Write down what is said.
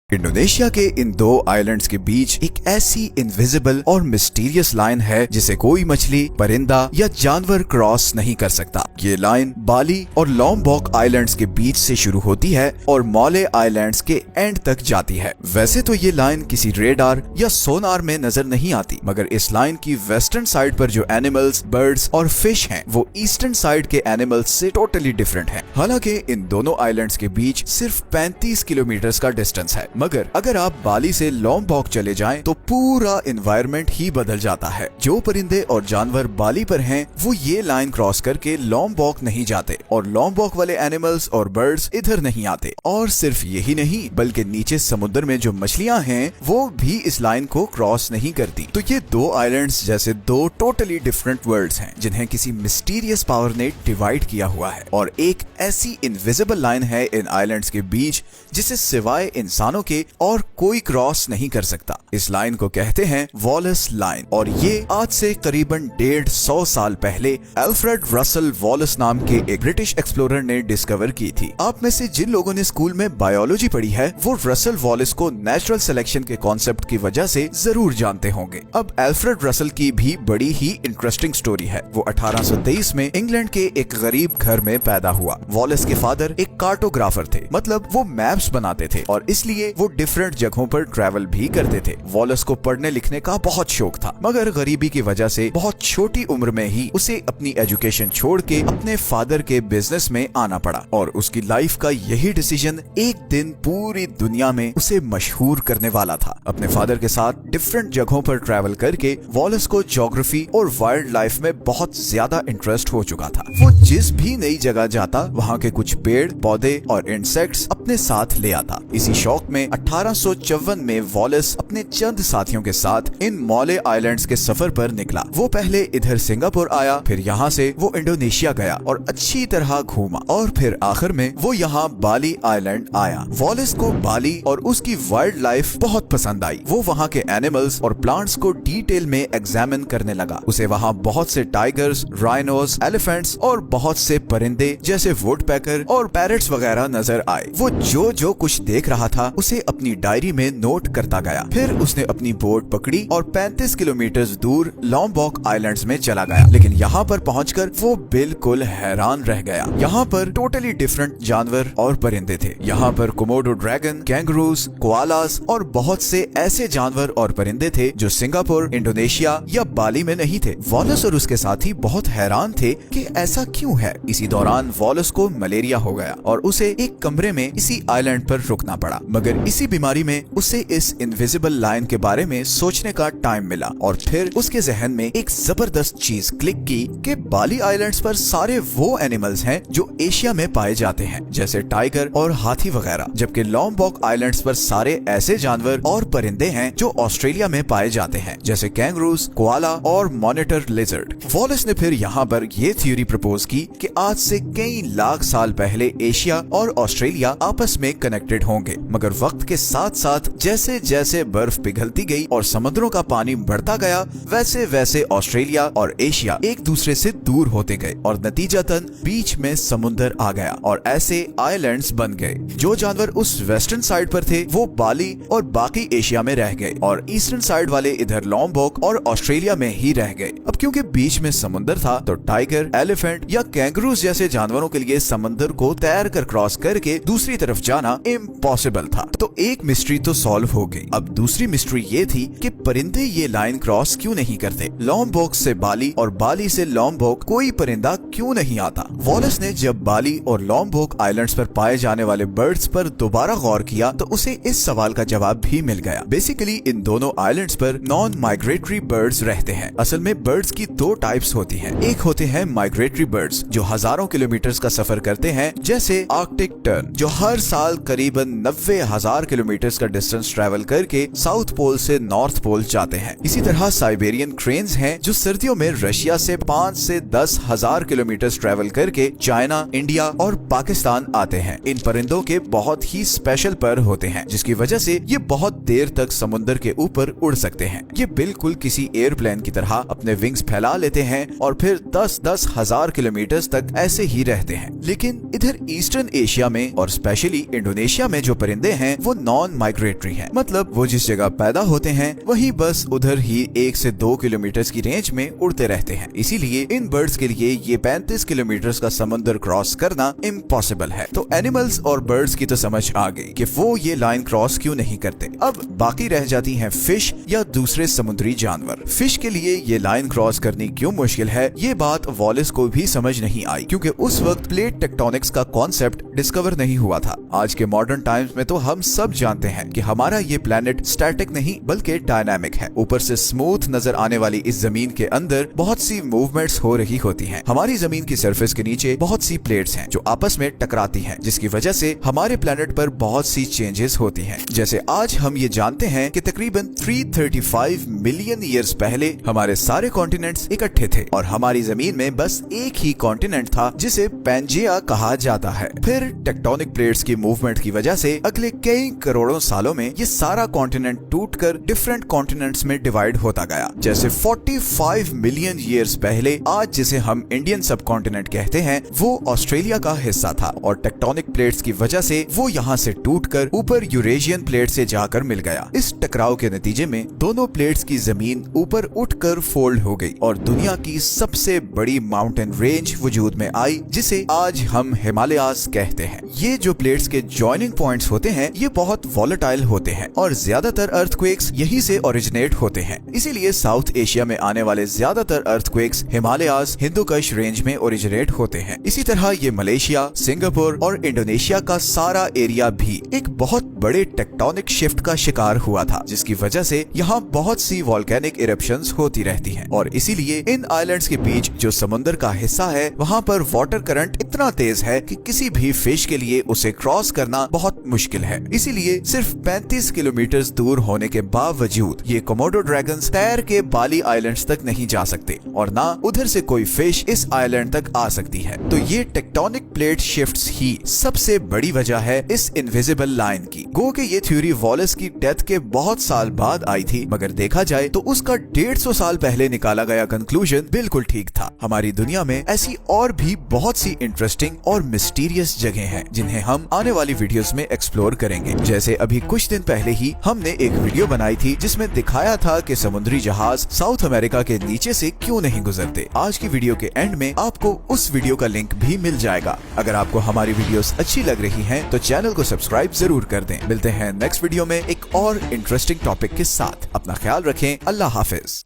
Indonesia के इन दो islands के बीच एक ऐसी इनविजिबल और मिस्टीरियस लाइन है जिसे कोई मछली, परिंदा या जानवर क्रॉस नहीं कर सकता। ये लाइन बाली और लॉम्बॉक आइलैंड्स के बीच से शुरू होती है और मॉले आइलैंड्स के एंड तक जाती है। वैसे तो ये लाइन किसी रेडार या सोनार में नजर नहीं आती, मगर इस लाइन की वेस्टर्न साइड पर जो एनिमल्स, बर्ड्स और फिश हैं, वो ईस्टर्न साइड के एनिमल्स से टोटली डिफरेंट हैं। हालांकि इन दोनों आइलैंड्स के बीच सिर्फ 35 किलोमीटर का डिस्टेंस है, मगर अगर आप बाली से लॉम्बॉक चले जाएं तो पूरा एनवायरनमेंट ही बदल जाता है। जो परिंदे और जानवर बाली पर हैं, वो ये लाइन क्रॉस करके लॉम्बॉक नहीं जाते और लॉम्बॉक वाले एनिमल्स और बर्ड्स इधर नहीं आते। और सिर्फ यही नहीं, बल्कि नीचे समुद्र में जो मछलियां हैं वो भी इस लाइन को क्रॉस नहीं करती। तो ये दो आइलैंड्स जैसे दो टोटली डिफरेंट वर्ल्ड्स हैं जिन्हें किसी मिस्टीरियस पावर ने डिवाइड किया हुआ है। और एक ऐसी इनविजिबल लाइन है इन आइलैंड्स के बीच जिसे सिवाय इंसानों के और कोई क्रॉस नहीं कर सकता। इस लाइन को कहते हैं वॉलस लाइन और ये आज से करीबन 150 साल पहले अल्फ्रेड रसल वॉलस नाम के एक ब्रिटिश एक्सप्लोरर ने डिस्कवर की थी। आप में से जिन लोगों ने स्कूल में बायोलॉजी पढ़ी है वो रसल वॉलस को नेचुरल सिलेक्शन के कॉन्सेप्ट की वजह से जरूर जानते होंगे। अब अल्फ्रेड रसल की भी बड़ी ही इंटरेस्टिंग स्टोरी है। वो 1823 में इंग्लैंड के एक गरीब घर में पैदा हुआ। वॉलस के फादर एक कार्टोग्राफर थे, मतलब वो मैप्स बनाते थे और इसलिए वो डिफरेंट जगहों पर ट्रैवल भी करते थे। वॉलस को पढ़ने लिखने का बहुत शौक था, मगर गरीबी की वजह से बहुत छोटी उम्र में ही उसे अपनी एजुकेशन छोड़ के अपने फादर के बिजनेस में आना पड़ा। और उसकी लाइफ का यही डिसीजन एक दिन पूरी दुनिया में उसे मशहूर करने वाला था। अपने फादर के साथ डिफरेंट जगहों पर ट्रैवल करके वॉलस को ज्योग्राफी और वाइल्ड लाइफ में बहुत ज्यादा इंटरेस्ट हो चुका था। वो जिस भी नई जगह जाता वहाँ के कुछ पेड़, पौधे और इंसेक्ट्स अपने साथ ले आता। इसी शौक में 1854 में वॉलस अपने चंद साथियों के साथ इन मॉले आइलैंड्स के सफर पर निकला। वो पहले इधर सिंगापुर आया, फिर यहाँ से वो इंडोनेशिया गया और अच्छी तरह घूमा और फिर आखिर में वो यहाँ बाली आइलैंड आया। वॉलस को बाली और उसकी वाइल्ड लाइफ बहुत पसंद आई। वो वहाँ के एनिमल्स और प्लांट्स को डिटेल में एग्जामिन करने लगा। उसे वहाँ बहुत से टाइगर्स, राइनोस, एलिफेंट्स और बहुत से परिंदे जैसे वुडपेकर और पैरट्स वगैरह नजर आए। वो जो कुछ देख रहा था उसे अपनी डायरी में नोट करता गया। फिर उसने अपनी बोट पकड़ी और 35 किलोमीटर दूर लॉम्बॉक आइलैंड्स में चला गया। लेकिन यहाँ पर पहुंचकर वो बिल्कुल हैरान रह गया। यहाँ पर टोटली डिफरेंट जानवर और परिंदे थे। यहाँ पर कोमोडो ड्रैगन, कैंगरूज, कोआलास और बहुत से ऐसे जानवर और परिंदे थे जो सिंगापुर, इंडोनेशिया या बाली में नहीं थे। वॉलस और उसके साथी बहुत हैरान थे कि ऐसा क्यों है। इसी दौरान वॉलस को मलेरिया हो गया और उसे एक कमरे में इसी आइलैंड पर रुकना पड़ा। मगर इसी बीमारी में उसे इस इनविजिबल लाइन के बारे में सोचने का टाइम मिला और फिर उसके जहन में एक जबरदस्त चीज क्लिक की कि बाली आइलैंड्स पर सारे वो एनिमल्स हैं जो एशिया में पाए जाते हैं, जैसे टाइगर और हाथी वगैरह, जबकि लॉम्बॉक आइलैंड्स पर सारे ऐसे जानवर और परिंदे हैं जो ऑस्ट्रेलिया में पाए जाते हैं, जैसे कैंगरूज, कोआला और मॉनिटर लिजर्ड। वॉलस ने फिर यहाँ पर ये थ्योरी प्रपोज की कि आज से कई लाख साल पहले एशिया और ऑस्ट्रेलिया आपस में कनेक्टेड होंगे, मगर वक्त के साथ साथ जैसे जैसे बर्फ पिघलती गई और समुद्रों का पानी बढ़ता गया, वैसे वैसे ऑस्ट्रेलिया और एशिया एक दूसरे से दूर होते गए और नतीजतन बीच में समुद्र आ गया और ऐसे आइलैंड्स बन गए। जो जानवर उस वेस्टर्न साइड पर थे वो बाली और बाकी एशिया में रह गए और ईस्टर्न साइड वाले इधर लॉम्बॉक और ऑस्ट्रेलिया में ही रह गए। अब क्योंकि बीच में समुद्र था तो टाइगर, एलिफेंट या कैंगरूज जैसे जानवरों के लिए समुद्र को तैर कर क्रॉस करके दूसरी तरफ जाना इम्पॉसिबल था। तो एक मिस्ट्री तो सॉल्व हो गई। अब दूसरी मिस्ट्री ये थी कि परिंदे ये लाइन क्रॉस क्यों नहीं करते। लॉम्बॉक से बाली और बाली से लॉम्बॉक कोई परिंदा क्यों नहीं आता। वॉलस ने जब बाली और लॉम्बॉक आइलैंड्स पर पाए जाने वाले बर्ड्स पर दोबारा गौर किया तो उसे इस सवाल का जवाब भी मिल गया। बेसिकली इन दोनों आइलैंड्स पर नॉन माइग्रेटरी बर्ड्स रहते हैं। असल में बर्ड्स की दो टाइप्स होती हैं। एक होते हैं माइग्रेटरी बर्ड्स जो हजारों किलोमीटर्स का सफर करते हैं, जैसे आर्कटिक टर्न जो हर साल करीबन 90,000 किलोमीटर का डिस्टेंस ट्रैवल करके साउथ पोल से नॉर्थ पोल जाते हैं। इसी तरह साइबेरियन क्रेन्स हैं जो सर्दियों में रशिया से 5 से 10,000 किलोमीटर ट्रैवल करके चाइना, इंडिया और पाकिस्तान आते हैं। इन परिंदों के बहुत ही स्पेशल पर होते हैं जिसकी वजह से ये बहुत देर तक समुद्र के ऊपर उड़ सकते हैं। ये बिल्कुल किसी एयरप्लेन की तरह अपने विंग्स फैला लेते हैं और फिर 10-10 हजार किलोमीटर तक ऐसे ही रहते हैं। लेकिन इधर ईस्टर्न एशिया में और स्पेशली इंडोनेशिया में जो परिंदे हैं वो नॉन माइग्रेटरी हैं, मतलब वो जिस जगह पैदा होते हैं वही बस उधर ही 1 से 2 किलोमीटर की रेंज में उड़ते रहते हैं। इसीलिए इन बर्ड्स के लिए ये 35 किलोमीटर का समंदर क्रॉस करना इम्पॉसिबल है। तो एनिमल्स और बर्ड्स की तो समझ आ गई कि वो ये लाइन क्रॉस क्यों नहीं करते। अब बाकी रह जाती हैं फिश या दूसरे समुद्री जानवर। फिश के लिए ये लाइन क्रॉस करनी क्यों मुश्किल है, ये बात वॉलेस को भी समझ नहीं आई, क्योंकि उस वक्त प्लेट टेक्टोनिक्स का कॉन्सेप्ट डिस्कवर नहीं हुआ था। आज के मॉडर्न टाइम्स में तो हम सब जानते हैं कि हमारा ये प्लेनेट स्टैटिक नहीं बल्कि डायनामिक है। ऊपर से स्मूथ नजर आने वाली इस जमीन के अंदर बहुत सी मूवमेंट्स हो रही होती हैं। हमारी जमीन की सरफेस के नीचे बहुत सी प्लेट्स हैं जो आपस में टकराती हैं, जिसकी वजह से हमारे प्लेनेट पर बहुत सी चेंजेस होती हैं। जैसे आज हम ये जानते हैं कि तकरीबन 335 मिलियन ईयर्स पहले हमारे सारे कॉन्टिनेंट्स इकट्ठे थे और हमारी जमीन में बस एक ही कॉन्टिनेंट था जिसे पैंजिया कहा जाता है। फिर टेक्टोनिक प्लेट्स की मूवमेंट की वजह से अगले कई करोड़ों सालों में ये सारा कॉन्टिनेंट टूटकर डिफरेंट कॉन्टिनेंट्स में डिवाइड होता गया। जैसे 45 मिलियन ईयर्स पहले आज जिसे हम इंडियन सब कॉन्टिनेंट कहते हैं वो ऑस्ट्रेलिया का हिस्सा था और टेक्टोनिक प्लेट्स की वजह से वो यहाँ से टूटकर ऊपर यूरेशियन प्लेट से जाकर मिल गया। इस टकराव के नतीजे में दोनों प्लेट्स की जमीन ऊपर उठकर फोल्ड हो गई और दुनिया की सबसे बड़ी माउंटेन रेंज वजूद में आई जिसे आज हम हिमालयास कहते हैं। ये जो प्लेट्स के जॉइनिंग पॉइंट्स होते हैं ये बहुत वॉलेटाइल होते हैं और ज्यादातर अर्थक्वेक्स यहीं से ओरिजिनेट होते हैं। इसीलिए साउथ एशिया में आने वाले ज्यादातर अर्थक्वेक्स हिमालयास हिंदुकुश रेंज में ओरिजिनेट होते हैं। इसी तरह ये मलेशिया, सिंगापुर और इंडोनेशिया का सारा एरिया भी एक बहुत बड़े टेक्टोनिक शिफ्ट का शिकार हुआ था, जिसकी वजह से यहाँ बहुत सी वॉल्केनिक इरप्शंस होती रहती हैं और इसीलिए इन आइलैंड्स के बीच जो समुद्र का हिस्सा है वहाँ पर वाटर करंट इतना तेज है कि किसी भी फिश के लिए उसे क्रॉस करना बहुत मुश्किल है। इसीलिए सिर्फ 35 किलोमीटर दूर होने के बावजूद ये कोमोडो ड्रैगन्स तैर के बाली आइलैंड्स तक नहीं जा सकते और ना उधर से कोई फिश इस आइलैंड तक आ सकती है। तो ये टेक्टोनिक प्लेट शिफ्ट्स ही सबसे बड़ी वजह है इस इनविजिबल लाइन की। गो के ये थ्योरी वॉलेस की डेथ के बहुत साल बाद आई थी, मगर देखा जाए तो उसका 150 साल पहले निकाला गया कंक्लूजन बिल्कुल ठीक था। हमारी दुनिया में ऐसी और भी बहुत सी इंटरेस्टिंग और मिस्टीरियस जगह हैं जिन्हें हम आने वाली वीडियोस में एक्सप्लोर करेंगे। जैसे अभी कुछ दिन पहले ही हमने एक वीडियो बनाई थी जिसमें दिखाया था कि समुद्री जहाज साउथ अमेरिका के नीचे से क्यों नहीं गुजरते। आज की वीडियो के एंड में आपको उस वीडियो का लिंक भी मिल जाएगा। अगर आपको हमारी वीडियोस अच्छी लग रही हैं तो चैनल को सब्सक्राइब जरूर कर दें। मिलते हैं नेक्स्ट वीडियो में एक और इंटरेस्टिंग टॉपिक के साथ। अपना ख्याल रखें। अल्लाह हाफिज।